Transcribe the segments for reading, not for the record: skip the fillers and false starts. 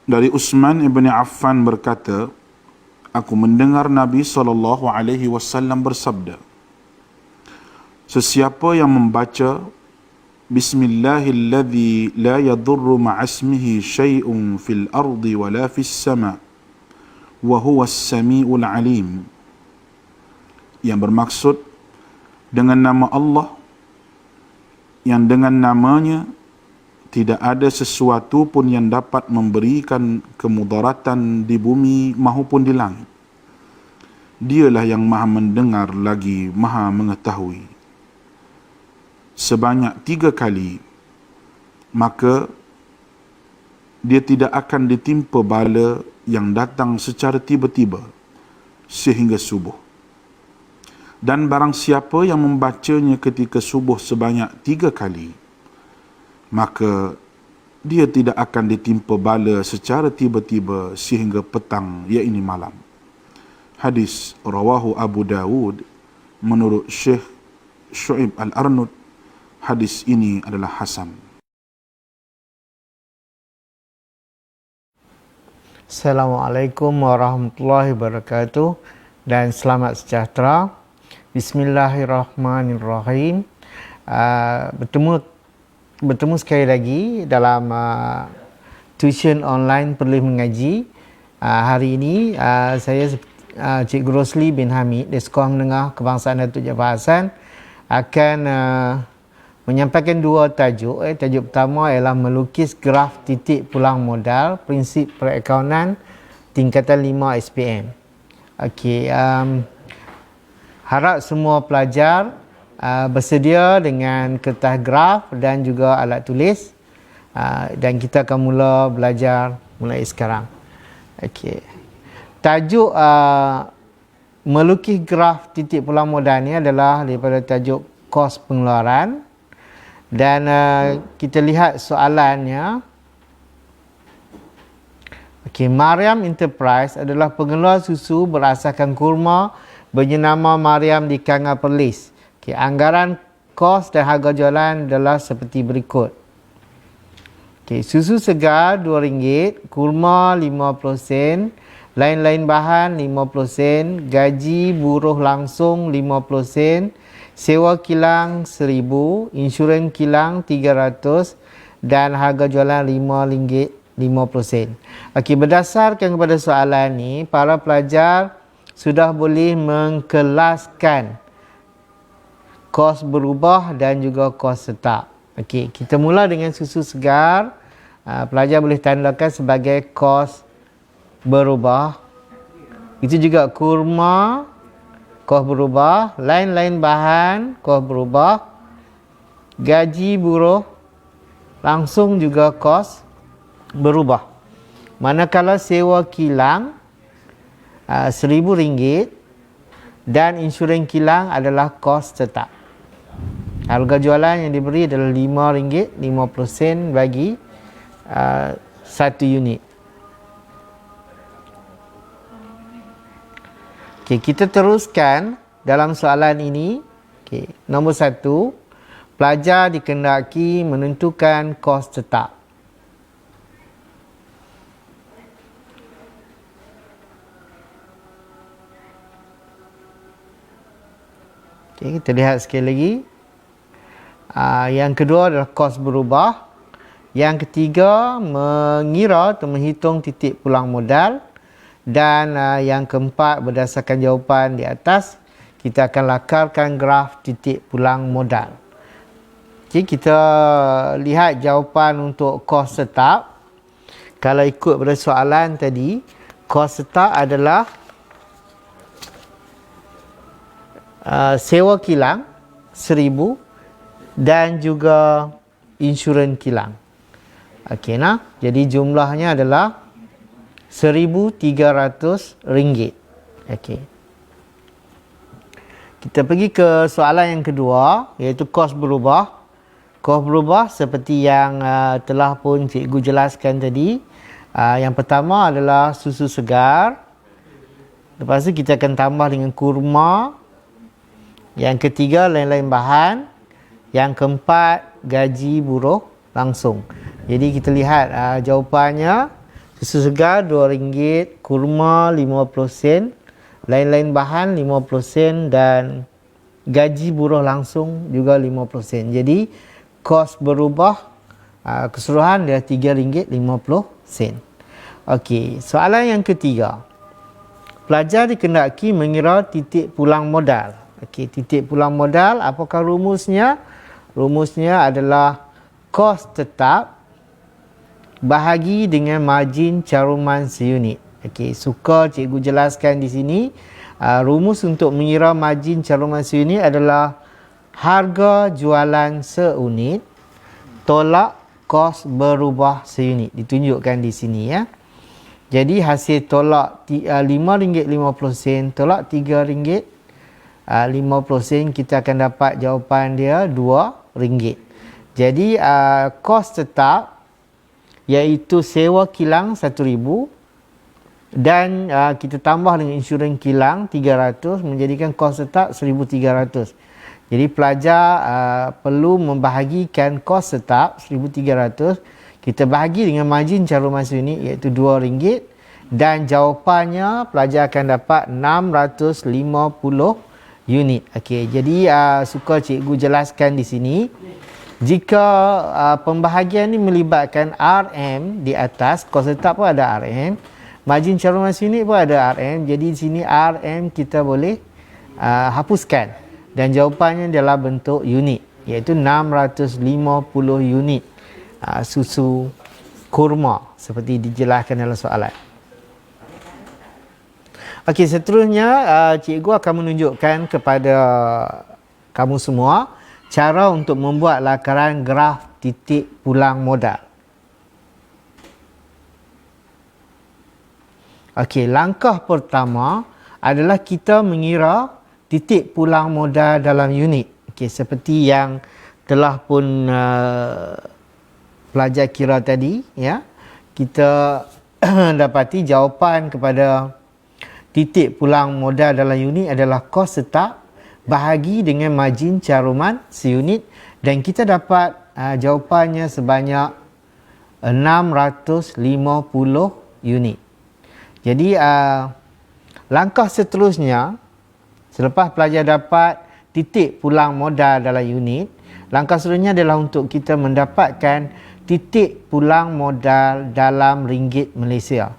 Dari Utsman ibn Affan berkata, aku mendengar Nabi SAW bersabda, sesiapa yang membaca Bismillahilladzi la yadurru ma'asmihi syai'un fil ardi wala fis sama' wa huwas sami'ul alim, yang bermaksud dengan nama Allah yang dengan namanya tidak ada sesuatu pun yang dapat memberikan kemudaratan di bumi maupun di langit. Dialah yang maha mendengar lagi maha mengetahui. Sebanyak 3 kali, maka dia tidak akan ditimpa bala yang datang secara tiba-tiba sehingga subuh. Dan barang siapa yang membacanya ketika subuh sebanyak 3 kali, maka dia tidak akan ditimpa bala secara tiba-tiba sehingga petang, iaitu malam. Hadis rawahu Abu Dawud menurut Syekh Syu'ib Al-Arnud. Hadis ini adalah hasan. Assalamualaikum warahmatullahi wabarakatuh dan selamat sejahtera. Bismillahirrahmanirrahim. Bertemu sekali lagi dalam tuition online Perlis Mengaji. Hari ini saya Cikgu Rosli bin Hamid dari Sekolah Menengah Kebangsaan Datuk Jaafar Hassan akan menyampaikan 2 tajuk. Tajuk pertama ialah melukis graf titik pulang modal prinsip perakaunan tingkatan 5 SPM. Okey, harap semua pelajar bersedia dengan kertas graf dan juga alat tulis, dan kita akan mula belajar mulai sekarang. Okey. Tajuk melukis graf titik pulang modal ni adalah daripada tajuk kos pengeluaran. Dan kita lihat soalannya. Okey, Mariam Enterprise adalah pengeluar susu berasaskan kurma bernama Mariam di Kangar Perlis. Okey, anggaran kos dan harga jualan adalah seperti berikut. Okey, susu segar RM2, kurma 50 sen, lain-lain bahan 50 sen, gaji buruh langsung 50 sen, sewa kilang 1000, insurans kilang 300 dan harga jualan RM5.50. Okey, berdasarkan kepada soalan ni, para pelajar sudah boleh mengkelaskan kos berubah dan juga kos tetap. Okey, kita mula dengan susu segar. Pelajar boleh tandakan sebagai kos berubah. Itu juga kurma, kos berubah, lain-lain bahan, kos berubah, gaji buruh langsung juga kos berubah. Manakala sewa kilang RM1,000 dan insurans kilang adalah kos tetap. Harga jualan yang diberi adalah RM5.50 bagi 1 unit. Okey, kita teruskan dalam soalan ini. Okey, nombor 1, pelajar dikehendaki menentukan kos tetap. Okey, kita lihat sekali lagi. Yang kedua adalah kos berubah. Yang ketiga, mengira atau menghitung titik pulang modal. Dan yang keempat, berdasarkan jawapan di atas, kita akan lakarkan graf titik pulang modal. Okay, kita lihat jawapan untuk kos tetap. Kalau ikut pada soalan tadi, kos tetap adalah sewa kilang 1000 dan juga insurans kilang. Okey, nah, jadi jumlahnya adalah RM1,300. Okey. Kita pergi ke soalan yang kedua, iaitu kos berubah. Kos berubah seperti yang telah pun cikgu jelaskan tadi. Yang pertama adalah susu segar. Lepas tu kita akan tambah dengan kurma. Yang ketiga, lain-lain bahan. Yang keempat, gaji buruh langsung. Jadi kita lihat jawapannya. Susu segar RM2, kurma 50 sen, lain-lain bahan 50 sen dan gaji buruh langsung juga 50 sen. Jadi kos berubah, keseluruhan dia RM3.50. Okey, soalan yang ketiga. Pelajar dikendaki mengira titik pulang modal. Okey, titik pulang modal, apakah rumusnya? Rumusnya adalah kos tetap bahagi dengan margin caruman seunit. Okey, suka cikgu jelaskan di sini. Rumus untuk mengira margin caruman seunit adalah harga jualan seunit tolak kos berubah seunit. Ditunjukkan di sini ya. Jadi hasil tolak RM5.50 tolak RM3.50, kita akan dapat jawapan dia RM2. Jadi kos tetap iaitu sewa kilang RM1,000 dan kita tambah dengan insurans kilang RM300 menjadikan kos tetap RM1,300. Jadi pelajar perlu membahagikan kos tetap RM1,300, kita bahagi dengan margin caruman seunit iaitu RM2 dan jawapannya pelajar akan dapat 650 unit. Okey, jadi suka cikgu jelaskan di sini. Jika pembahagian ini melibatkan RM di atas, kos tetap pun ada RM, margin caruman seunit pun ada RM. Jadi di sini RM kita boleh hapuskan dan jawapannya adalah bentuk unit iaitu 650 unit susu kurma seperti dijelaskan dalam soalan. Okey, seterusnya cikgu akan menunjukkan kepada kamu semua cara untuk membuat lakaran graf titik pulang modal. Okey, langkah pertama adalah kita mengira titik pulang modal dalam unit. Okey, seperti yang telah pun pelajar kira tadi ya. Kita dapati jawapan kepada titik pulang modal dalam unit adalah kos tetap bahagi dengan margin caruman seunit dan kita dapat jawapannya sebanyak 650 unit. Jadi langkah seterusnya selepas pelajar dapat titik pulang modal dalam unit, langkah seterusnya adalah untuk kita mendapatkan titik pulang modal dalam ringgit Malaysia.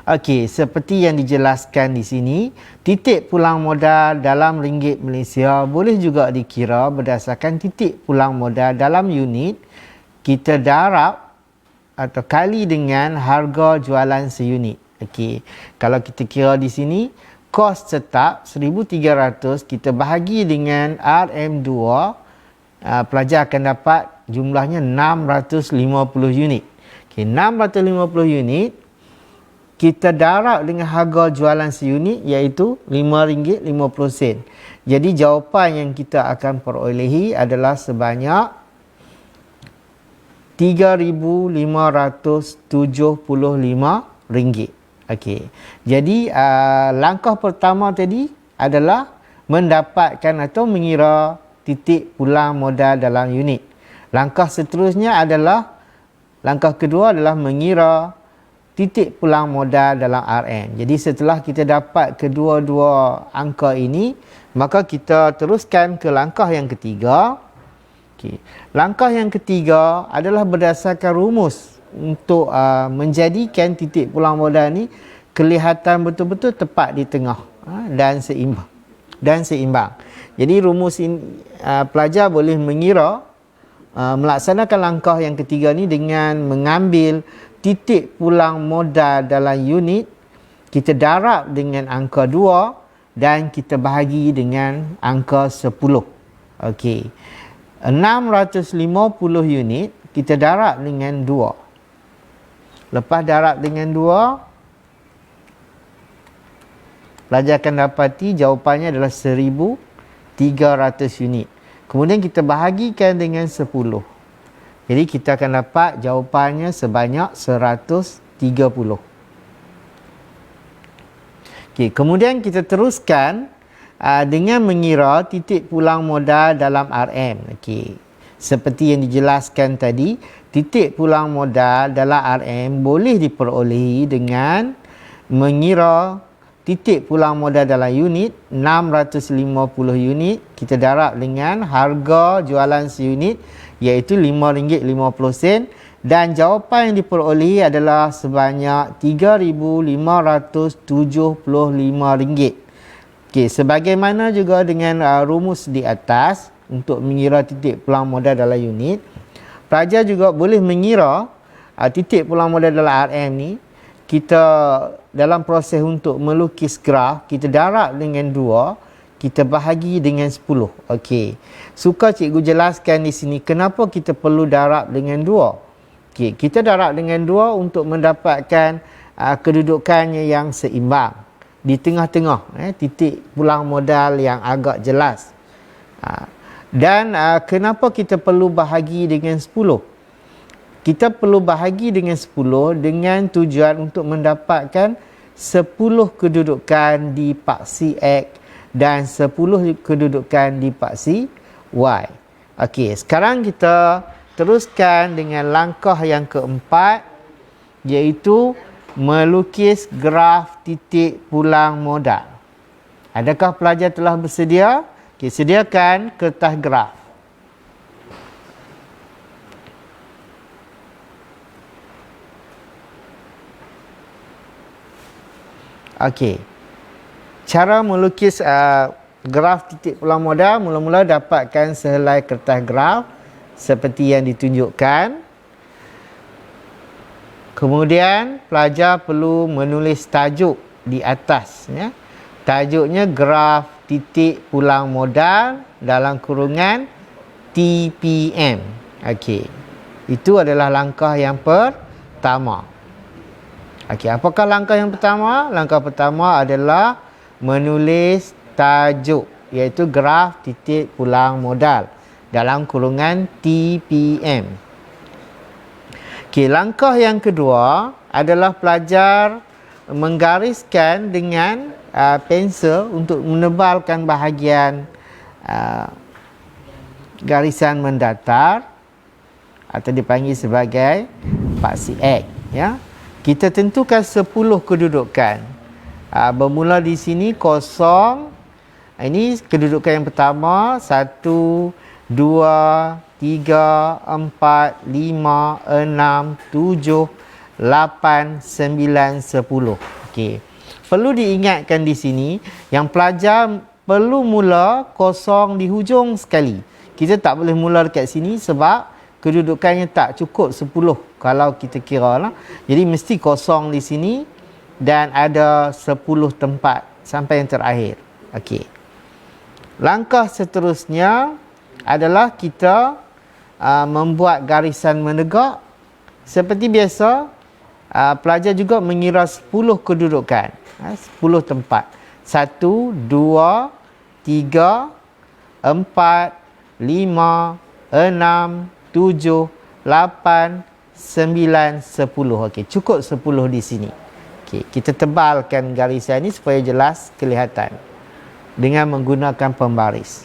Okey, seperti yang dijelaskan di sini, titik pulang modal dalam ringgit Malaysia boleh juga dikira berdasarkan titik pulang modal dalam unit kita darab atau kali dengan harga jualan seunit. Okey, kalau kita kira di sini kos tetap 1,300 kita bahagi dengan RM2, pelajar akan dapat jumlahnya 650 unit. Okey, 650 unit kita darab dengan harga jualan seunit iaitu RM5.50. Jadi jawapan yang kita akan perolehi adalah sebanyak RM3,575. Okey. Jadi langkah pertama tadi adalah mendapatkan atau mengira titik pulang modal dalam unit. Langkah seterusnya adalah langkah kedua adalah mengira titik pulang modal dalam RM. Jadi setelah kita dapat kedua-dua angka ini, maka kita teruskan ke langkah yang ketiga. Okey. Langkah yang ketiga adalah berdasarkan rumus untuk menjadikan titik pulang modal ni kelihatan betul-betul tepat di tengah dan seimbang. Jadi rumus ini pelajar boleh mengira melaksanakan langkah yang ketiga ni dengan mengambil titik pulang modal dalam unit, kita darab dengan angka 2 dan kita bahagi dengan angka 10. Okey. 650 unit kita darab dengan 2. Lepas darab dengan 2, pelajar akan dapati jawapannya adalah 1,300 unit. Kemudian kita bahagikan dengan 10. Jadi kita akan dapat jawapannya sebanyak 130. Okey, kemudian kita teruskan dengan mengira titik pulang modal dalam RM. Okey. Seperti yang dijelaskan tadi, titik pulang modal dalam RM boleh diperolehi dengan mengira titik pulang modal dalam unit 650 unit, kita darab dengan harga jualan seunit iaitu RM5.50, dan jawapan yang diperolehi adalah sebanyak RM3,575. Okey, sebagaimana juga dengan rumus di atas untuk mengira titik pulang modal dalam unit, pelajar juga boleh mengira titik pulang modal dalam RM ni. Kita dalam proses untuk melukis graf, kita darab dengan 2, kita bahagi dengan 10. Okey. Suka cikgu jelaskan di sini kenapa kita perlu darab dengan 2. Okey, kita darab dengan 2 untuk mendapatkan kedudukannya yang seimbang di tengah-tengah, titik pulang modal yang agak jelas. Dan kenapa kita perlu bahagi dengan 10? Kita perlu bahagi dengan 10 dengan tujuan untuk mendapatkan 10 kedudukan di paksi X dan 10 kedudukan di paksi Y. Okey, sekarang kita teruskan dengan langkah yang keempat, iaitu melukis graf titik pulang modal. Adakah pelajar telah bersedia? Okey, sediakan kertas graf. Okey. Cara melukis graf titik pulang modal, mula-mula dapatkan sehelai kertas graf seperti yang ditunjukkan. Kemudian pelajar perlu menulis tajuk di atas, ya. Tajuknya graf titik pulang modal dalam kurungan TPM. Okey. Itu adalah langkah yang pertama. Okey, apakah langkah yang pertama? Langkah pertama adalah menulis tajuk, iaitu graf titik pulang modal dalam kurungan TPM. Okey, langkah yang kedua adalah pelajar menggariskan dengan pensel untuk menebalkan bahagian garisan mendatar atau dipanggil sebagai paksi X, ya. Kita tentukan 10 kedudukan. Bermula di sini 0. Ini kedudukan yang pertama. 1, 2, 3, 4, 5, 6, 7, 8, 9, 10. Okey. Perlu diingatkan di sini yang pelajar perlu mula 0 di hujung sekali. Kita tak boleh mula dekat sini sebab kedudukannya tak cukup 10 kalau kita kira lah. Jadi mesti 0 di sini dan ada 10 tempat sampai yang terakhir. Okey. Langkah seterusnya adalah kita membuat garisan menegak. Seperti biasa, pelajar juga mengira 10 kedudukan, 10 tempat. 1, 2, 3, 4, 5, 6, 7, 8, 9, 10. Okey, cukup 10 di sini. Okey, kita tebalkan garisan ini supaya jelas kelihatan dengan menggunakan pembaris.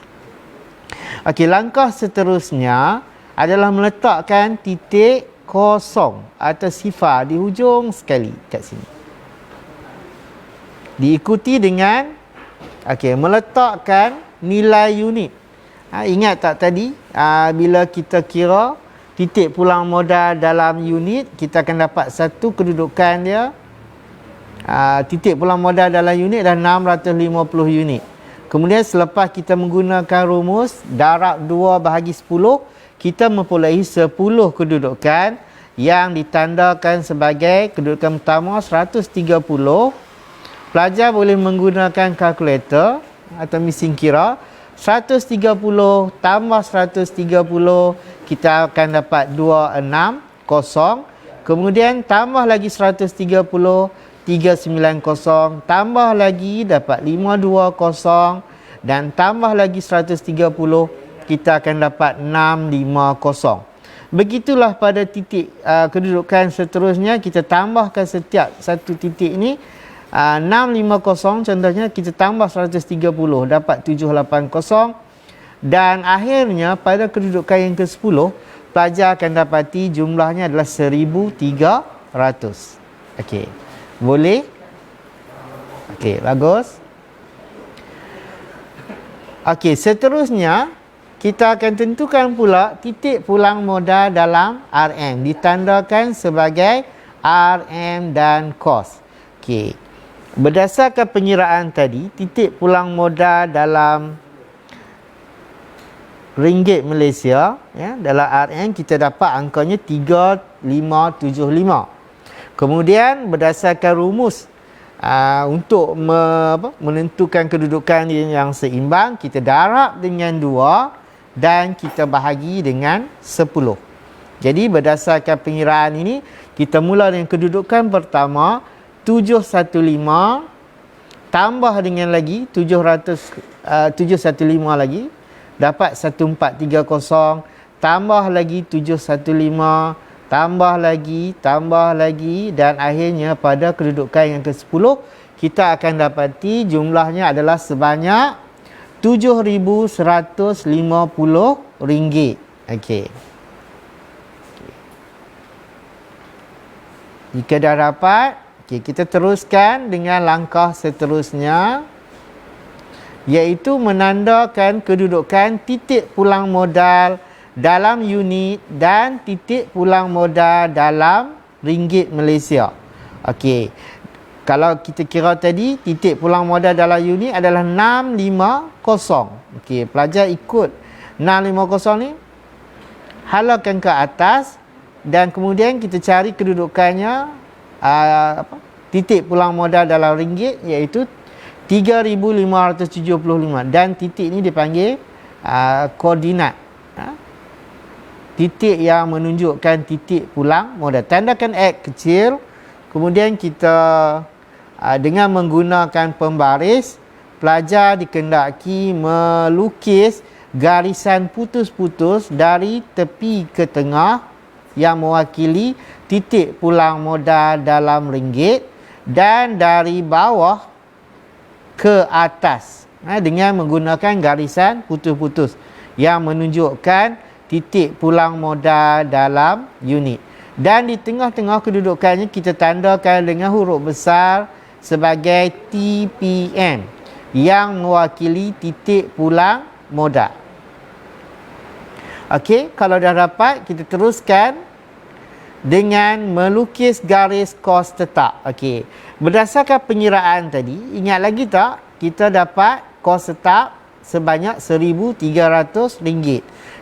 Okey, langkah seterusnya adalah meletakkan titik kosong atau sifar di hujung sekali kat sini. Diikuti dengan meletakkan nilai unit. Ingat tak tadi bila kita kira titik pulang modal dalam unit, kita akan dapat satu kedudukan dia. Titik pulang modal dalam unit dah 650 unit. Kemudian selepas kita menggunakan rumus darab 2 bahagi 10, kita memperolehi 10 kedudukan yang ditandakan sebagai kedudukan pertama 130. Pelajar boleh menggunakan kalkulator atau mesin kira. 130 tambah 130, kita akan dapat 260. Kemudian tambah lagi 130, 390. Tambah lagi dapat 520. Dan tambah lagi 130, kita akan dapat 650. Begitulah pada titik kedudukan seterusnya. Kita tambahkan setiap satu titik ini. 650 contohnya, kita tambah 130 dapat 780. Dan akhirnya pada kedudukan yang ke-10, pelajar akan dapati jumlahnya adalah 1,300. Okey. Boleh? Okey, bagus. Okey, seterusnya kita akan tentukan pula titik pulang modal dalam RM. Ditandakan sebagai RM dan kos. Okey. Berdasarkan penyiraan tadi, titik pulang modal dalam ringgit Malaysia, ya, dalam RM kita dapat angkanya 3575. Kemudian berdasarkan rumus untuk menentukan kedudukan yang seimbang, kita darab dengan 2 dan kita bahagi dengan 10. Jadi berdasarkan pengiraan ini, kita mula dengan kedudukan pertama 715 tambah dengan lagi 715 lagi dapat 1430, tambah lagi 715, tambah lagi dan akhirnya pada kedudukan yang ke-10 kita akan dapati jumlahnya adalah sebanyak RM7,150. Okey. Jika dah dapat, kita teruskan dengan langkah seterusnya, iaitu menandakan kedudukan titik pulang modal dalam unit dan titik pulang modal dalam ringgit Malaysia. Okey. Kalau kita kira tadi, titik pulang modal dalam unit adalah 650. Okey, pelajar ikut 650 ni, halakan ke atas dan kemudian kita cari kedudukannya titik pulang modal dalam ringgit, iaitu 3,575 dan titik ini dipanggil koordinat, titik yang menunjukkan titik pulang modal. Tandakan X kecil, kemudian kita dengan menggunakan pembaris, pelajar dikendaki melukis garisan putus-putus dari tepi ke tengah yang mewakili titik pulang modal dalam ringgit dan dari bawah ke atas dengan menggunakan garisan putus-putus yang menunjukkan titik pulang modal dalam unit. Dan di tengah-tengah kedudukannya kita tandakan dengan huruf besar sebagai TPM yang mewakili titik pulang modal. Okey, kalau dah dapat, kita teruskan dengan melukis garis kos tetap. Okey, berdasarkan penyiraan tadi, ingat lagi tak, kita dapat kos tetap sebanyak RM1,300.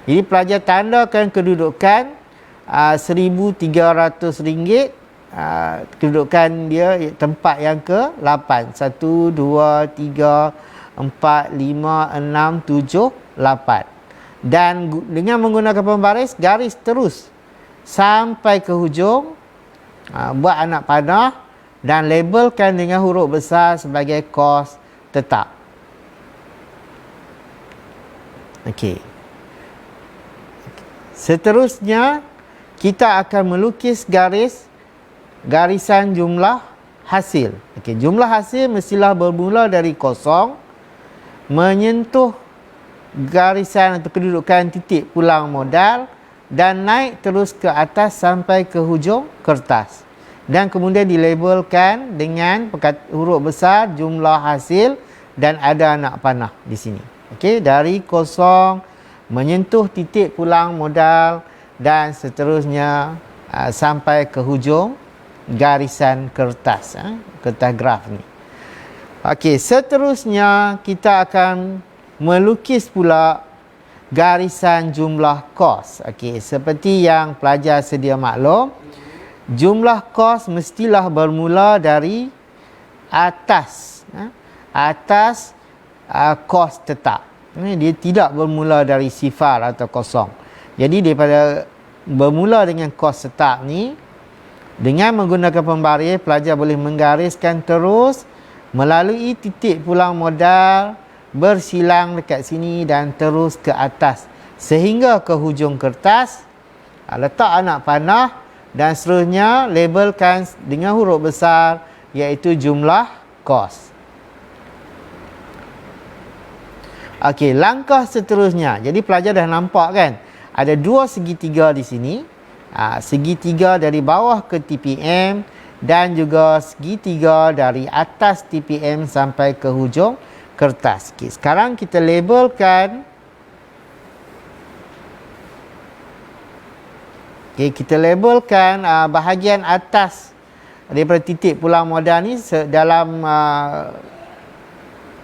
Jadi pelajar tandakan kedudukan RM1,300, kedudukan dia tempat yang ke-8. 1, 2, 3, 4, 5, 6, 7, 8. Dan dengan menggunakan pembaris, garis terus sampai ke hujung, buat anak panah dan labelkan dengan huruf besar sebagai kos tetap. Okey. Seterusnya kita akan melukis garisan jumlah hasil. Okey, jumlah hasil mestilah bermula dari kosong, menyentuh garisan atau kedudukan titik pulang modal dan naik terus ke atas sampai ke hujung kertas. Dan kemudian dilabelkan dengan huruf besar jumlah hasil dan ada anak panah di sini. Okey, dari kosong menyentuh titik pulang modal dan seterusnya sampai ke hujung garisan kertas, kertas graf ni. Okey, seterusnya kita akan melukis pula garisan jumlah kos. Okey, seperti yang pelajar sedia maklum, jumlah kos mestilah bermula dari atas, atas kos tetap. Dia tidak bermula dari sifar atau kosong. Jadi daripada bermula dengan kos tetap ni, dengan menggunakan pembaris, pelajar boleh menggariskan terus melalui titik pulang modal, bersilang dekat sini dan terus ke atas sehingga ke hujung kertas. Letak anak panah dan seterusnya labelkan dengan huruf besar iaitu jumlah kos. Okey, langkah seterusnya. Jadi pelajar dah nampak kan? Ada dua segitiga di sini. Segitiga dari bawah ke TPM dan juga segitiga dari atas TPM sampai ke hujung kertas. Okey, sekarang kita labelkan. Okey, kita labelkan bahagian atas daripada titik pulang modal ni dalam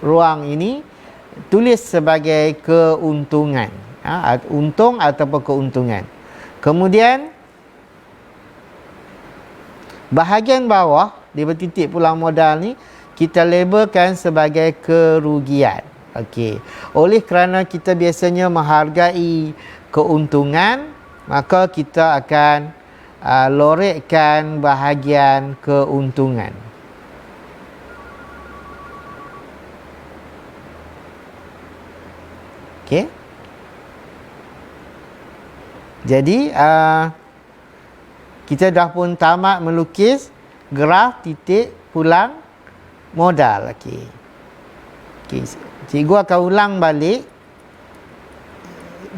ruang ini tulis sebagai keuntungan. Untung ataupun keuntungan. Kemudian bahagian bawah daripada titik pulang modal ni kita labelkan sebagai kerugian. Okey. Oleh kerana kita biasanya menghargai keuntungan, maka kita akan lorekkan bahagian keuntungan. Okey. Jadi kita dah pun tamat melukis graf titik pulang modal. Okey. Okey, cikgu akan ulang balik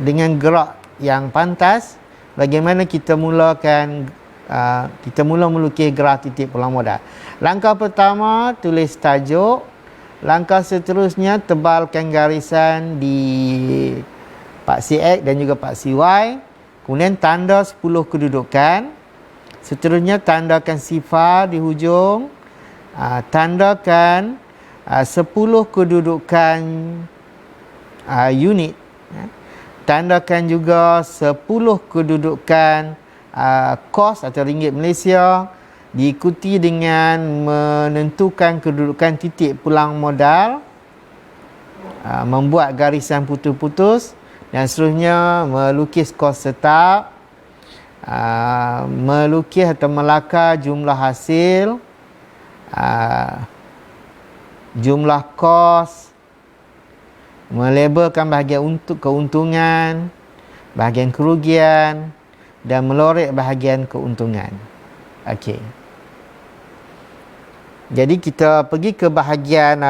dengan gerak yang pantas bagaimana kita mulakan kita mula melukis graf titik pulang modal. Langkah pertama tulis tajuk. Langkah seterusnya tebalkan garisan di paksi X dan juga paksi Y. Kemudian tanda 10 kedudukan. Seterusnya tandakan sifar di hujung. Tandakan 10 kedudukan unit. Tandakan juga 10 kedudukan kos atau ringgit Malaysia, diikuti dengan menentukan kedudukan titik pulang modal, membuat garisan putus-putus dan seterusnya melukis kos tetap, melukis atau melakar jumlah hasil, jumlah kos, melabelkan bahagian untuk keuntungan, bahagian kerugian dan melorek bahagian keuntungan. Okey. Jadi kita pergi ke bahagian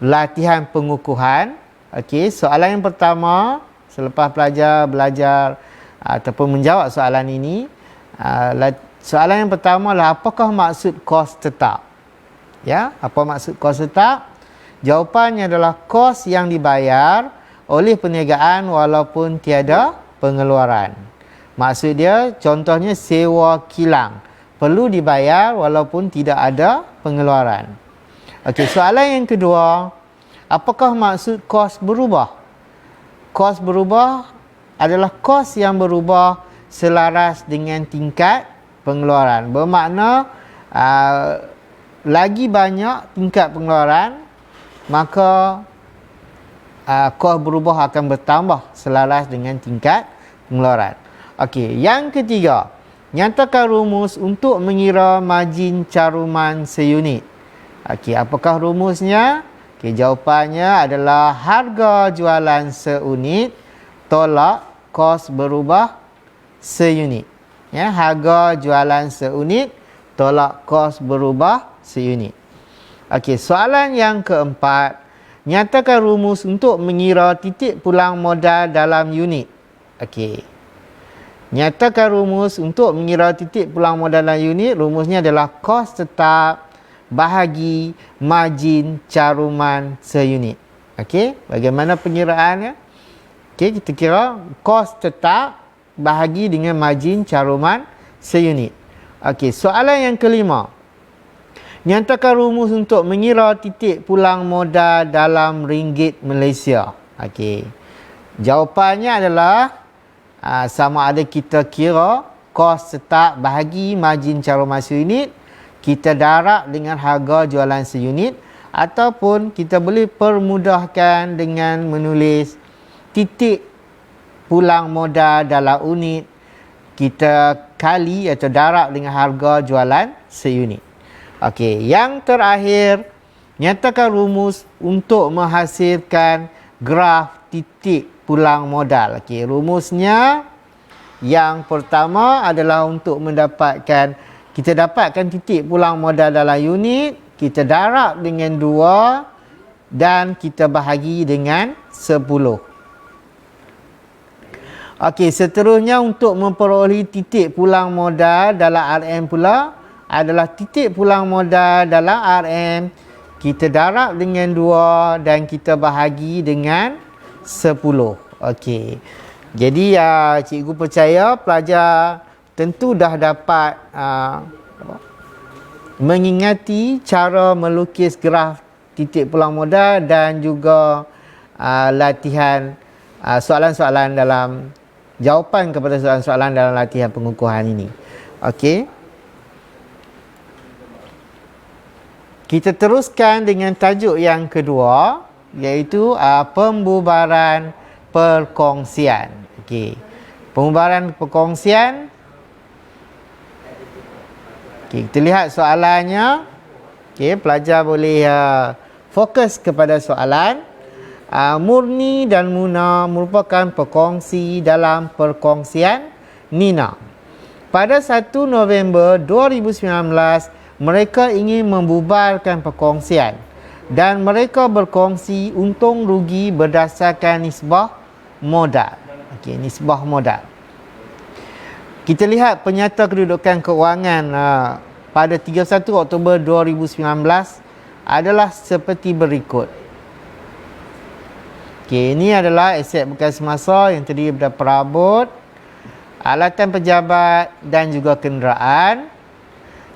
latihan pengukuhan. Okey, soalan yang pertama selepas pelajar belajar ataupun menjawab soalan ini, soalan yang pertama adalah apakah maksud kos tetap? Ya, apa maksud kos tetap? Jawapannya adalah kos yang dibayar oleh perniagaan walaupun tiada pengeluaran. Maksud dia contohnya sewa kilang perlu dibayar walaupun tidak ada pengeluaran. Okey, soalan yang kedua, apakah maksud kos berubah? Kos berubah adalah kos yang berubah selaras dengan tingkat pengeluaran. Bermakna lagi banyak tingkat pengeluaran, maka kos berubah akan bertambah selaras dengan tingkat pengeluaran. Okey, yang ketiga, nyatakan rumus untuk mengira margin caruman seunit. Okey, apakah rumusnya? Okey, jawapannya adalah harga jualan seunit tolak kos berubah seunit. Ya, harga jualan seunit tolak kos berubah seunit. Okey, soalan yang keempat, nyatakan rumus untuk mengira titik pulang modal dalam unit. Okey. Nyatakan rumus untuk mengira titik pulang modal dalam unit. Rumusnya adalah kos tetap bahagi margin caruman seunit. Okey, bagaimana pengiraannya? Okey, kita kira kos tetap bahagi dengan margin caruman seunit. Okey, soalan yang kelima. Nyatakan rumus untuk mengira titik pulang modal dalam ringgit Malaysia. Okey. Jawapannya adalah sama ada kita kira kos tetap bahagi margin caruman seunit, kita darab dengan harga jualan seunit, ataupun kita boleh permudahkan dengan menulis titik pulang modal dalam unit, kita kali atau darab dengan harga jualan seunit. Okey, yang terakhir, nyatakan rumus untuk menghasilkan graf titik pulang modal. Okey, rumusnya yang pertama adalah untuk mendapatkan, kita dapatkan titik pulang modal dalam unit, kita darab dengan 2, dan kita bahagi dengan 10. Okey, seterusnya untuk memperoleh titik pulang modal dalam RM pula adalah titik pulang modal dalam RM kita darab dengan 2 dan kita bahagi dengan 10. Okey. Jadi cikgu percaya pelajar tentu dah dapat mengingati cara melukis graf titik pulang modal dan juga latihan soalan-soalan dalam jawapan kepada soalan-soalan dalam latihan pengukuhan ini. Okey. Kita teruskan dengan tajuk yang kedua, iaitu pembubaran perkongsian. Okey. Pembubaran perkongsian. Okey, kita lihat soalannya. Okey, pelajar boleh fokus kepada soalan. Murni dan Muna merupakan perkongsi dalam perkongsian Nina. Pada 1 November 2019, mereka ingin membubarkan perkongsian dan mereka berkongsi untung rugi berdasarkan nisbah modal. Okey, nisbah modal. Kita lihat penyata kedudukan kewangan pada 31 Oktober 2019 adalah seperti berikut. Okey, ini adalah aset bekas semasa yang terdiri daripada perabot, alatan pejabat dan juga kenderaan.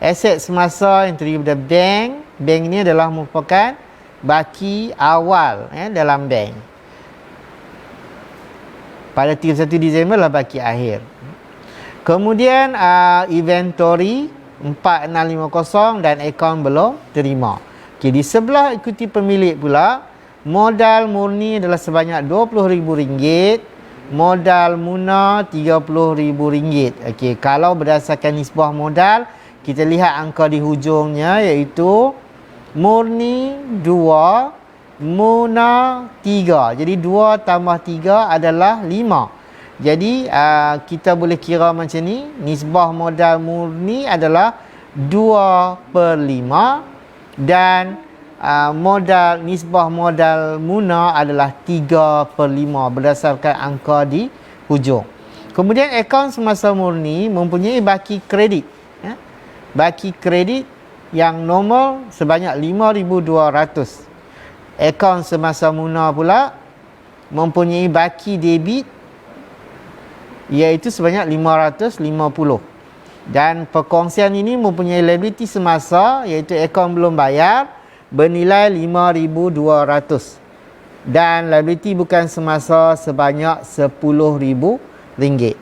Aset semasa yang terdiri daripada bank. Bank ini adalah merupakan baki awal dalam bank. Pada 31 Disember adalah baki akhir. Kemudian inventory 4650 dan akaun belum terima. Okey, di sebelah ikuti pemilik pula, modal murni adalah sebanyak RM20,000, modal Muna RM30,000. Okey, kalau berdasarkan nisbah modal, kita lihat angka di hujungnya iaitu murni 2, Muna 3. Jadi 2 tambah 3 adalah 5. Jadi kita boleh kira macam ni, nisbah modal murni adalah 2/5 dan nisbah modal Muna adalah 3/5 berdasarkan angka di hujung. Kemudian akaun semasa murni mempunyai baki kredit. Baki kredit yang normal sebanyak 5,200. Akaun semasa Muna pula mempunyai baki debit iaitu sebanyak 550. Dan perkongsian ini mempunyai liability semasa iaitu akaun belum bayar bernilai 5,200 dan liability bukan semasa sebanyak RM10,000.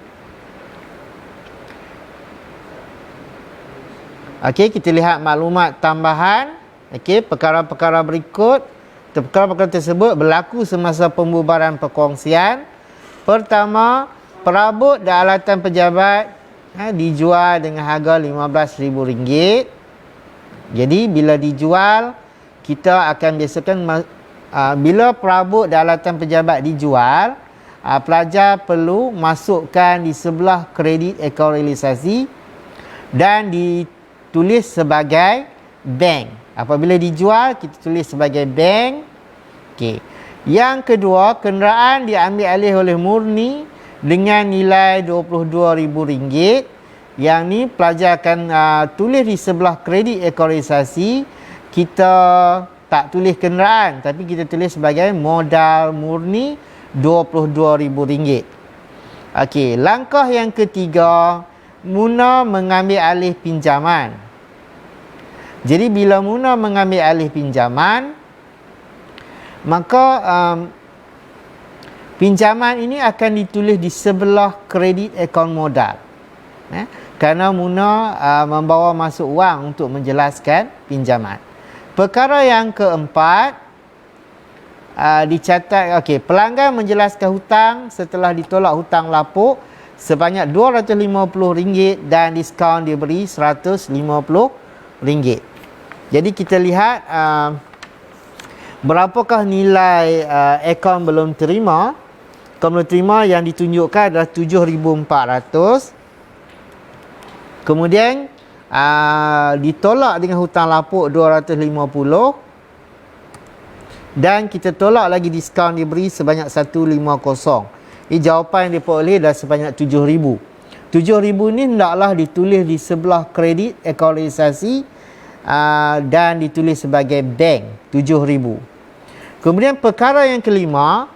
Okey, kita lihat maklumat tambahan. Okey, perkara-perkara berikut. Perkara-perkara tersebut berlaku semasa pembubaran perkongsian. Pertama, perabot dan alatan pejabat dijual dengan harga RM15,000. Jadi bila dijual, kita akan biasakan bila perabot dan alatan pejabat dijual, pelajar perlu masukkan di sebelah kredit akaun realisasi dan ditulis sebagai bank. Apabila dijual, kita tulis sebagai bank. Okey. Yang kedua, kenderaan diambil alih oleh murni dengan nilai RM22,000. Yang ni pelajar akan tulis di sebelah kredit akaun realisasi. Kita tak tulis kenderaan, tapi kita tulis sebagai modal murni RM22,000. Okey, langkah yang ketiga, Muna mengambil alih pinjaman. Jadi bila Muna mengambil alih pinjaman, maka pinjaman ini akan ditulis di sebelah kredit akaun modal. Kerana Muna membawa masuk wang untuk menjelaskan pinjaman. Perkara yang keempat, dicatat, okey, pelanggan menjelaskan hutang setelah ditolak hutang lapuk sebanyak RM250 dan diskaun diberi RM150. Jadi kita lihat berapakah nilai akaun belum terima. Akaun belum terima yang ditunjukkan adalah RM7,400. Kemudian ditolak dengan hutang lapuk RM250. Dan kita tolak lagi diskaun diberi sebanyak 150. Jawapan yang diperoleh adalah sebanyak 7,000. 7,000 ni hendaklah ditulis di sebelah kredit akaun realisasi dan ditulis sebagai bank 7,000. Kemudian perkara yang kelima,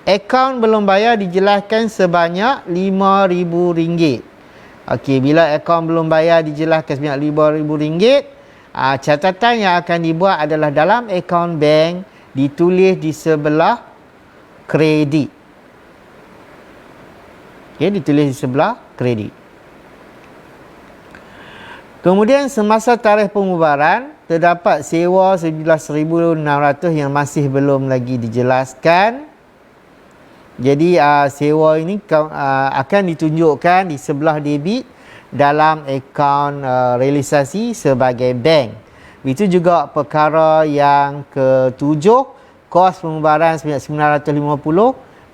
akaun belum bayar dijelaskan sebanyak RM5,000. Okey, bila akaun belum bayar dijelaskan sebanyak RM5,000, catatan yang akan dibuat adalah dalam akaun bank ditulis di sebelah kredit. Okey, ditulis di sebelah kredit. Kemudian semasa tarikh pembubaran terdapat sewa RM11,600 yang masih belum lagi dijelaskan. Jadi sewa ini akan ditunjukkan di sebelah debit dalam akaun realisasi sebagai bank. Itu juga perkara yang ketujuh, kos pembayaran sebanyak RM950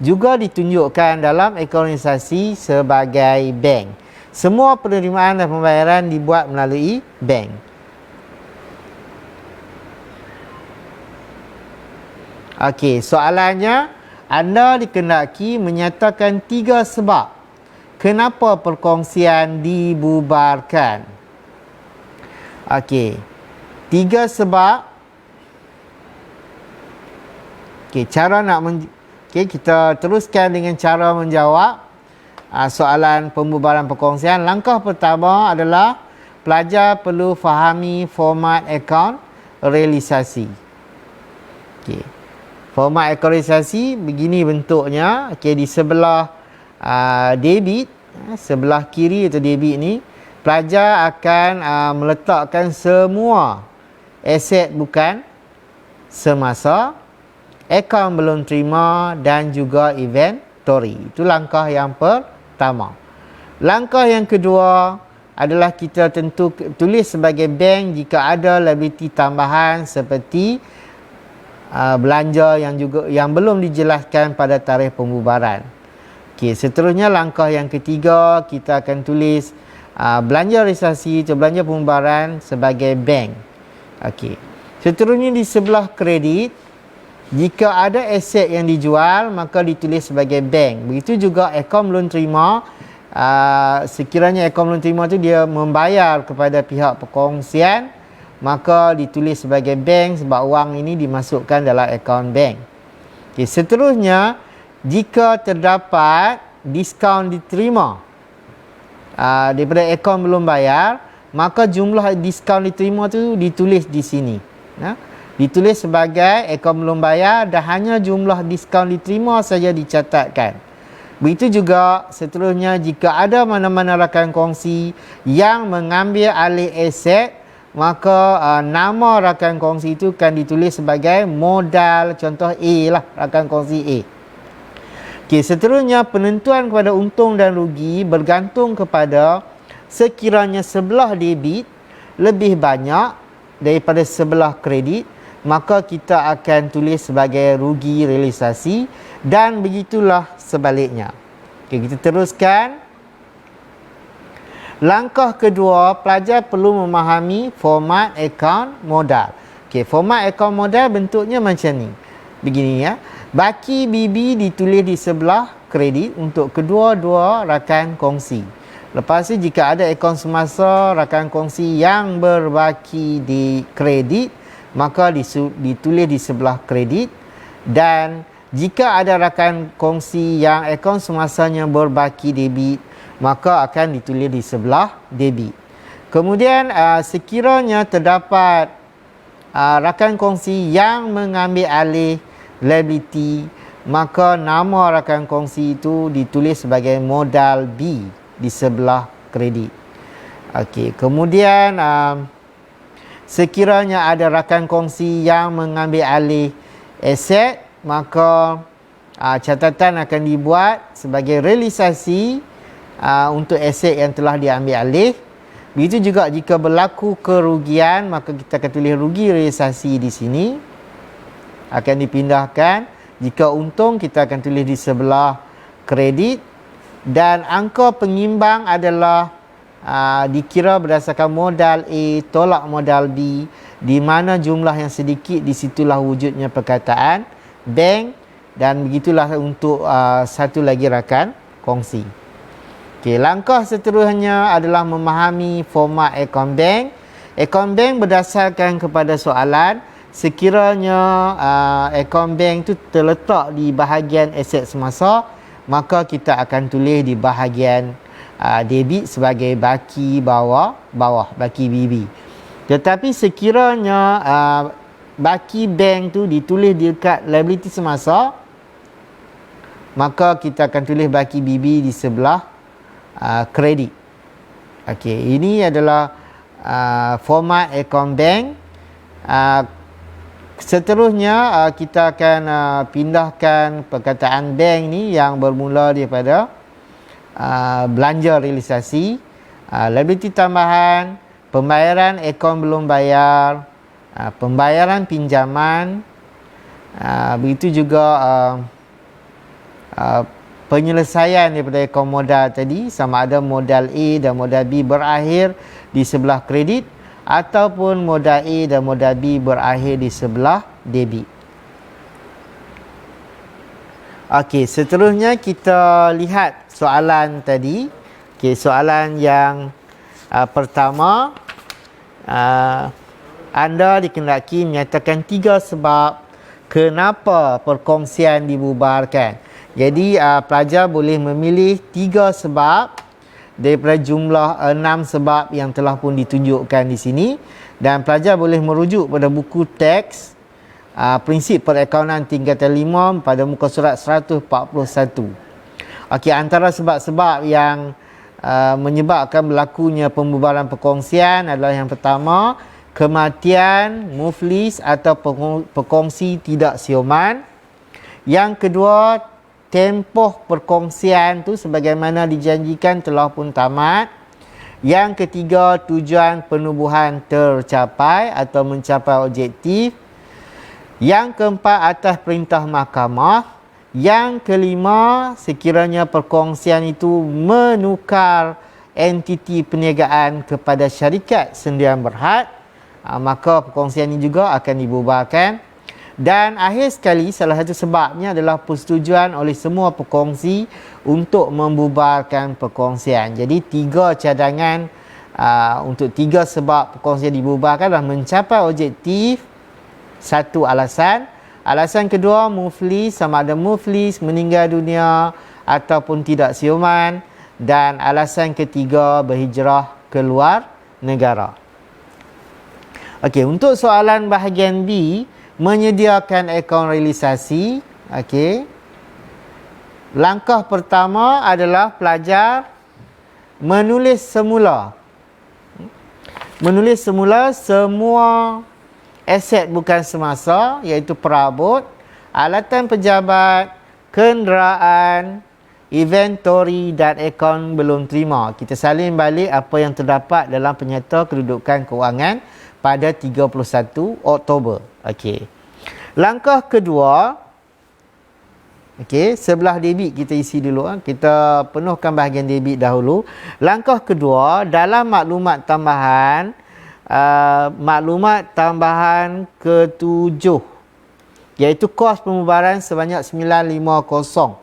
juga ditunjukkan dalam akaun realisasi sebagai bank. Semua penerimaan dan pembayaran dibuat melalui bank. Okey, soalannya, anda dikendaki menyatakan 3 sebab kenapa perkongsian dibubarkan. Okey, 3 sebab. Okey, kita teruskan dengan cara menjawab soalan pembubaran perkongsian. Langkah pertama adalah pelajar perlu fahami format akaun realisasi. Okey. Format akaun realisasi begini bentuknya. Okey, di sebelah debit, sebelah kiri atau debit ni, pelajar akan meletakkan semua aset bukan semasa, akaun belum terima dan juga inventory. Itu langkah yang pertama. Langkah yang kedua adalah kita tulis sebagai bank jika ada liability tambahan seperti belanja yang belum dijelaskan pada tarikh pembubaran. Okey, seterusnya langkah yang ketiga, kita akan tulis belanja realisasi atau belanja pembubaran sebagai bank. Okey. Seterusnya di sebelah kredit, jika ada aset yang dijual maka ditulis sebagai bank. Begitu juga akaun belum terima, sekiranya akaun belum terima tu dia membayar kepada pihak perkongsian, maka ditulis sebagai bank sebab wang ini dimasukkan dalam akaun bank. Okay, seterusnya, jika terdapat diskaun diterima daripada akaun belum bayar, maka jumlah diskaun diterima tu ditulis di sini. Ditulis sebagai akaun belum bayar dan hanya jumlah diskaun diterima saja dicatatkan. Begitu juga seterusnya, jika ada mana-mana rakan kongsi yang mengambil alih aset, maka nama rakan kongsi itu akan ditulis sebagai modal, contoh A lah, rakan kongsi A. Okey, seterusnya penentuan kepada untung dan rugi bergantung kepada sekiranya sebelah debit lebih banyak daripada sebelah kredit, maka kita akan tulis sebagai rugi realisasi dan begitulah sebaliknya. Okey, kita teruskan. Langkah kedua, pelajar perlu memahami format akaun modal. Okey, format akaun modal bentuknya macam ni. Begini ya. Baki BB ditulis di sebelah kredit untuk kedua-dua rakan kongsi. Lepas tu jika ada akaun semasa rakan kongsi yang berbaki di kredit, maka ditulis di sebelah kredit. Dan jika ada rakan kongsi yang akaun semasanya berbaki debit, maka akan ditulis di sebelah debit. Kemudian sekiranya terdapat rakan kongsi yang mengambil alih liability, maka nama rakan kongsi itu ditulis sebagai modal B di sebelah kredit. Okey, kemudian sekiranya ada rakan kongsi yang mengambil alih aset, maka catatan akan dibuat sebagai realisasi untuk aset yang telah diambil alih. Begitu juga jika berlaku kerugian, maka kita akan tulis rugi realisasi di sini, akan dipindahkan. Jika untung, kita akan tulis di sebelah kredit. Dan angka pengimbang adalah dikira berdasarkan modal A tolak modal B, di mana jumlah yang sedikit di situlah wujudnya perkataan bank, dan begitulah untuk satu lagi rakan kongsi. Okey, langkah seterusnya adalah memahami format akaun bank. Akaun bank berdasarkan kepada soalan. Sekiranya akaun bank tu terletak di bahagian aset semasa, maka kita akan tulis di bahagian debit sebagai baki bawah baki BB. Tetapi sekiranya baki bank tu ditulis dekat liability semasa, maka kita akan tulis baki BB di sebelah kredit. Okey, ini adalah format akaun bank. Seterusnya kita akan pindahkan perkataan bank ni yang bermula daripada belanja realisasi, liability tambahan, pembayaran akaun belum bayar, pembayaran pinjaman, begitu juga penyelesaian daripada akaun modal tadi, sama ada modal A dan modal B berakhir di sebelah kredit ataupun modal A dan modal B berakhir di sebelah debit. Okey, seterusnya kita lihat soalan tadi. Okey, soalan yang pertama, anda dikehendaki menyatakan 3 sebab kenapa perkongsian dibubarkan. Jadi pelajar boleh memilih 3 sebab daripada jumlah 6 sebab yang telah pun ditunjukkan di sini, dan pelajar boleh merujuk pada buku teks prinsip perakaunan tingkatan 5 pada muka surat 141. Okey, antara sebab-sebab yang menyebabkan berlakunya pembubaran perkongsian adalah yang pertama, kematian, muflis atau perkongsi tidak siuman. Yang kedua, tempoh perkongsian tu sebagaimana dijanjikan telah pun tamat. Yang ketiga, tujuan penubuhan tercapai atau mencapai objektif. Yang keempat, atas perintah mahkamah. Yang kelima, sekiranya perkongsian itu menukar entiti perniagaan kepada syarikat sendirian berhad, maka perkongsian ini juga akan dibubarkan. Dan akhir sekali, salah satu sebabnya adalah persetujuan oleh semua perkongsi untuk membubarkan perkongsian. Jadi 3 cadangan untuk 3 sebab perkongsian dibubarkan adalah mencapai objektif, satu alasan. Alasan kedua, muflis, sama ada muflis, meninggal dunia ataupun tidak siuman. Dan alasan ketiga, berhijrah keluar negara. Okey, untuk soalan bahagian B, menyediakan akaun realisasi. Okey, langkah pertama adalah pelajar menulis semula semua aset bukan semasa, iaitu perabot, alatan pejabat, kenderaan, inventory dan akaun belum terima. Kita salin balik apa yang terdapat dalam penyata kedudukan kewangan pada 31 Oktober. Okey. Langkah kedua, okey, sebelah debit kita isi dulu. Kita penuhkan bahagian debit dahulu. Langkah kedua, dalam maklumat tambahan ke-7, iaitu kos pembubaran sebanyak 950.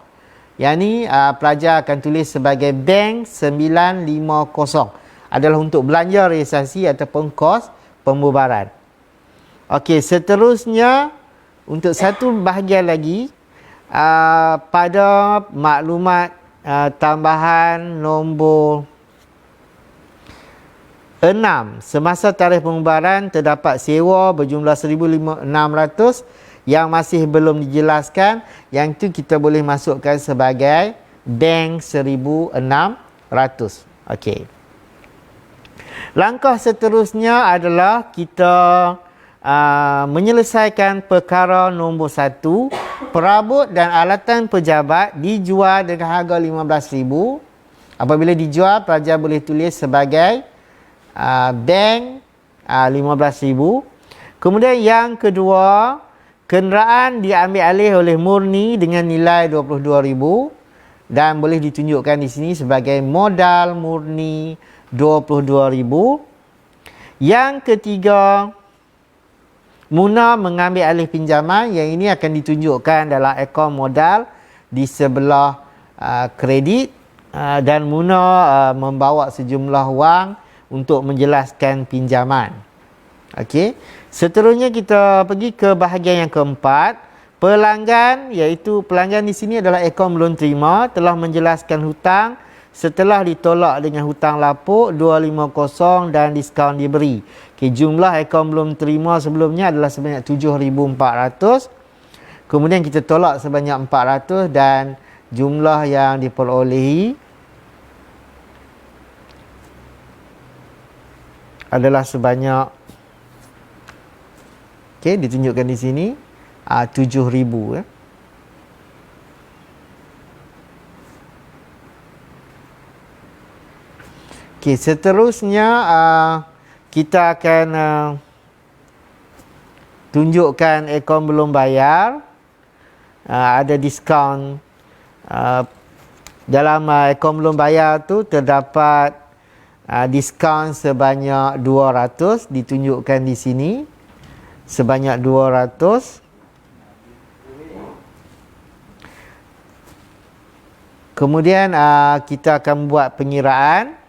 Yang ni pelajar akan tulis sebagai bank 950. Adalah untuk belanja realisasi ataupun kos pembubaran. Okey, seterusnya untuk satu bahagian lagi, pada maklumat tambahan nombor 6, semasa tarikh pembubaran terdapat sewa berjumlah 1,600 yang masih belum dijelaskan. Yang itu kita boleh masukkan sebagai bank 1,600. Okey. Langkah seterusnya adalah kita menyelesaikan perkara nombor 1. Perabot dan alatan pejabat dijual dengan harga RM15,000. Apabila dijual, pelajar boleh tulis sebagai bank RM15,000. Kemudian yang kedua, kenderaan diambil alih oleh murni dengan nilai RM22,000 dan boleh ditunjukkan di sini sebagai modal murni 22,000. Yang ketiga, Muna mengambil alih pinjaman. Yang ini akan ditunjukkan dalam akaun modal di sebelah kredit, dan Muna membawa sejumlah wang untuk menjelaskan pinjaman. Okey. Seterusnya kita pergi ke bahagian yang keempat. Pelanggan, iaitu pelanggan di sini adalah akaun belum terima, telah menjelaskan hutang setelah ditolak dengan hutang lapuk 250 dan diskaun diberi. Okay, jumlah akaun belum terima sebelumnya adalah sebanyak 7,400. Kemudian kita tolak sebanyak 400 dan jumlah yang diperolehi adalah sebanyak, ditunjukkan di sini 7,000 ya. Okey, seterusnya kita akan tunjukkan akaun belum bayar. Ada diskaun dalam akaun belum bayar tu terdapat diskaun sebanyak 200, ditunjukkan di sini sebanyak 200. Kemudian kita akan buat pengiraan.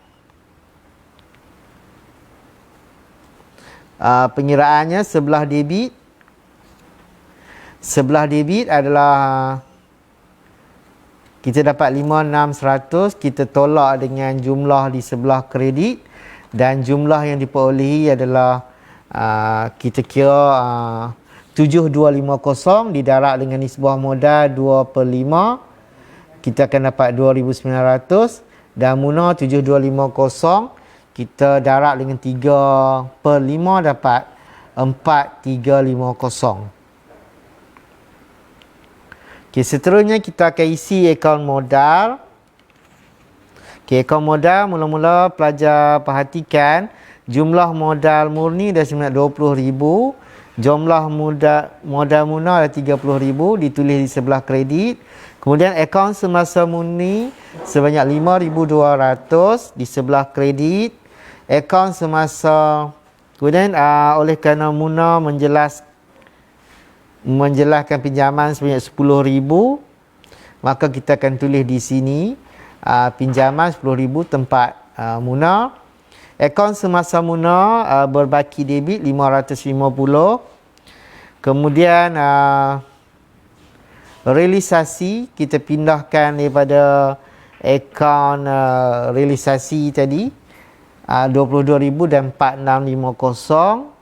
Pengiraannya sebelah debit. Sebelah debit adalah kita dapat 5,600, kita tolak dengan jumlah di sebelah kredit, dan jumlah yang diperolehi adalah kita kira 7,250 didarab dengan nisbah modal 2/5, kita akan dapat 2,900, dan Muna 7,250 kita darab dengan 3/5 dapat 4,350. Okey, seterusnya kita akan isi akaun modal. Okey, akaun modal mula-mula pelajar perhatikan jumlah modal murni dah sebanyak 20,000. Jumlah modal Muna adalah 30,000, ditulis di sebelah kredit. Kemudian akaun semasa murni sebanyak 5,200 di sebelah kredit. Akaun semasa, kemudian oleh kerana Muna menjelaskan pinjaman sebanyak 10,000, maka kita akan tulis di sini pinjaman 10,000 tempat Muna. Akaun semasa Muna berbaki debit 550. Kemudian realisasi kita pindahkan daripada akaun realisasi tadi 22,000 dan 4,650.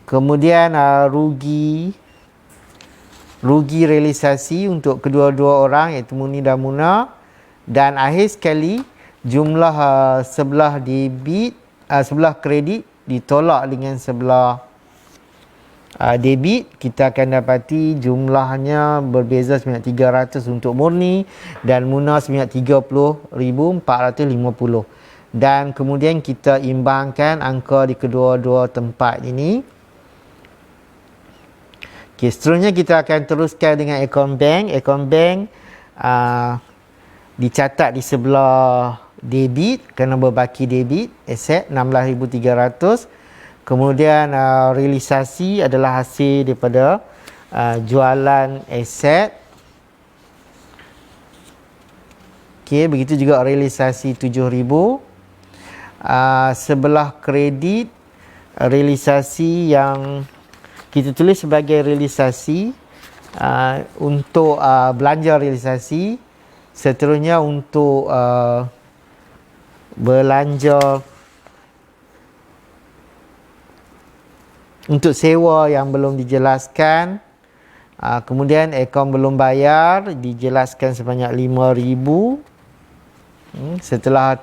Kemudian rugi realisasi untuk kedua-dua orang, iaitu Muni dan Muna. Dan akhir sekali jumlah sebelah debit, sebelah kredit ditolak dengan sebelah debit, kita akan dapati jumlahnya berbeza sebanyak 300 untuk murni dan Muna sebanyak 30,450. Dan kemudian kita imbangkan angka di kedua-dua tempat ini. Okay, seterusnya kita akan teruskan dengan akaun bank. Akaun bank dicatat di sebelah debit kerana berbaki debit, aset 16,300. Kemudian realisasi adalah hasil daripada jualan aset. Okey, begitu juga realisasi 7,000. Sebelah kredit, realisasi yang kita tulis sebagai realisasi untuk belanja realisasi. Seterusnya untuk belanja untuk sewa yang belum dijelaskan. Kemudian akaun belum bayar dijelaskan sebanyak 5,000. Setelah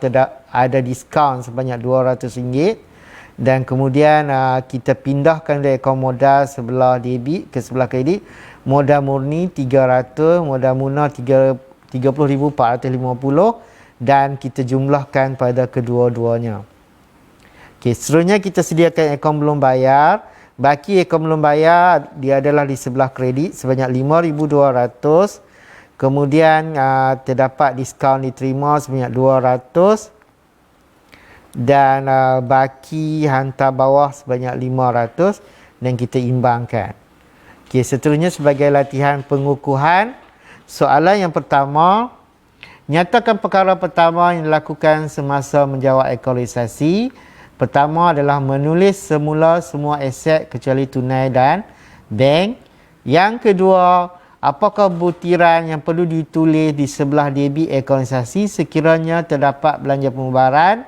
ada diskaun sebanyak RM200. Dan kemudian kita pindahkan dari akaun modal sebelah debit ke sebelah kredit. Modal murni 300, modal Muna 30,450 dan kita jumlahkan pada kedua-duanya. Okey, seterusnya kita sediakan akaun belum bayar. Baki akaun belum bayar dia adalah di sebelah kredit sebanyak 5,200. Kemudian terdapat diskaun diterima sebanyak 200 dan baki hantar bawah sebanyak 500 dan kita imbangkan. Okey, seterusnya sebagai latihan pengukuhan, soalan yang pertama, nyatakan perkara pertama yang dilakukan semasa menjawab equalisasi. Pertama adalah menulis semula semua aset kecuali tunai dan bank. Yang kedua, apakah butiran yang perlu ditulis di sebelah debit equalisasi sekiranya terdapat belanja pembayaran?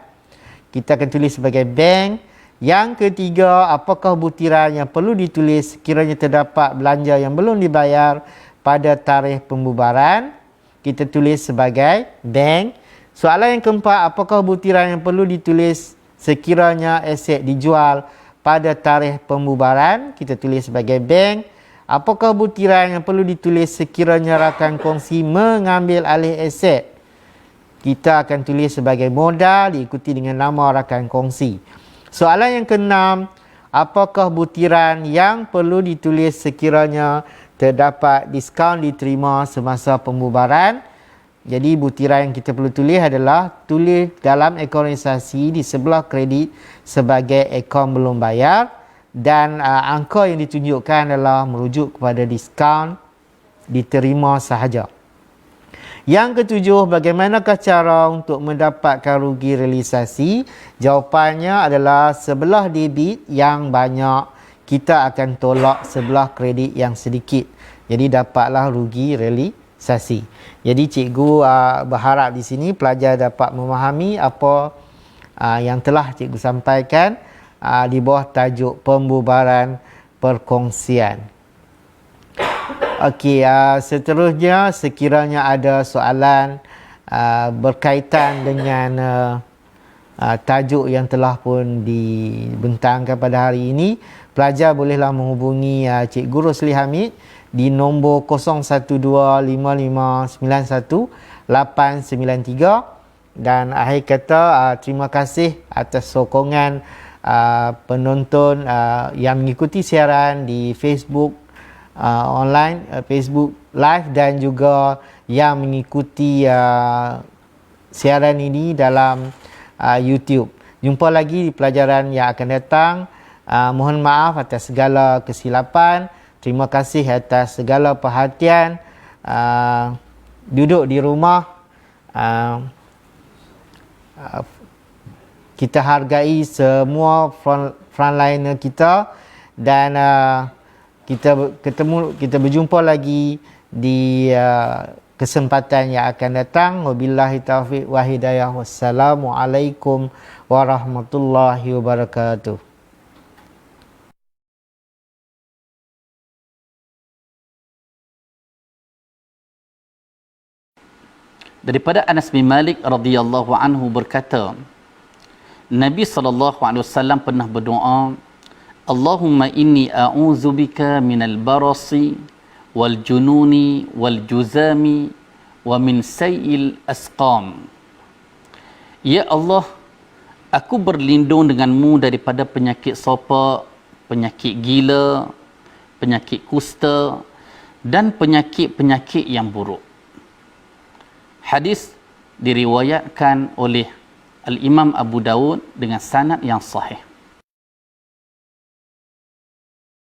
Kita akan tulis sebagai bank. Yang ketiga, apakah butiran yang perlu ditulis sekiranya terdapat belanja yang belum dibayar pada tarikh pembubaran? Kita tulis sebagai bank. Soalan yang keempat, apakah butiran yang perlu ditulis sekiranya aset dijual pada tarikh pembubaran? Kita tulis sebagai bank. Apakah butiran yang perlu ditulis sekiranya rakan kongsi mengambil alih aset? Kita akan tulis sebagai modal diikuti dengan nama rakan kongsi. Soalan yang keenam, apakah butiran yang perlu ditulis sekiranya terdapat diskaun diterima semasa pembubaran? Jadi butiran yang kita perlu tulis adalah tulis dalam equalisasi di sebelah kredit sebagai akaun belum bayar dan angka yang ditunjukkan adalah merujuk kepada diskaun diterima sahaja. Yang ketujuh, bagaimanakah cara untuk mendapatkan rugi realisasi? Jawapannya adalah sebelah debit yang banyak, kita akan tolak sebelah kredit yang sedikit. Jadi dapatlah rugi realisasi. Jadi cikgu berharap di sini pelajar dapat memahami apa yang telah cikgu sampaikan di bawah tajuk pembubaran perkongsian. Okey, seterusnya sekiranya ada soalan berkaitan dengan tajuk yang telah pun dibentangkan pada hari ini, pelajar bolehlah menghubungi Cikgu Rosli Hamid di nombor 0125591893 dan akhir kata terima kasih atas sokongan penonton yang mengikuti siaran di Facebook online, Facebook live dan juga yang mengikuti siaran ini dalam YouTube. Jumpa lagi di pelajaran yang akan datang. Mohon maaf atas segala kesilapan. Terima kasih atas segala perhatian. Duduk di rumah. Kita hargai semua frontliner kita dan kita berjumpa lagi di kesempatan yang akan datang. Wabillahi taufiq wa hidayah. Wassalamualaikum warahmatullahi wabarakatuh. Daripada Anas bin Malik radhiyallahu anhu berkata, Nabi SAW pernah berdoa, Allahumma inni a'udzubika minal barasi wal jununi wal juzami wa min sayil asqam. Ya Allah, aku berlindung denganmu daripada penyakit sopak, penyakit gila, penyakit kusta dan penyakit-penyakit yang buruk. Hadis diriwayatkan oleh Al-Imam Abu Dawud dengan sanad yang sahih.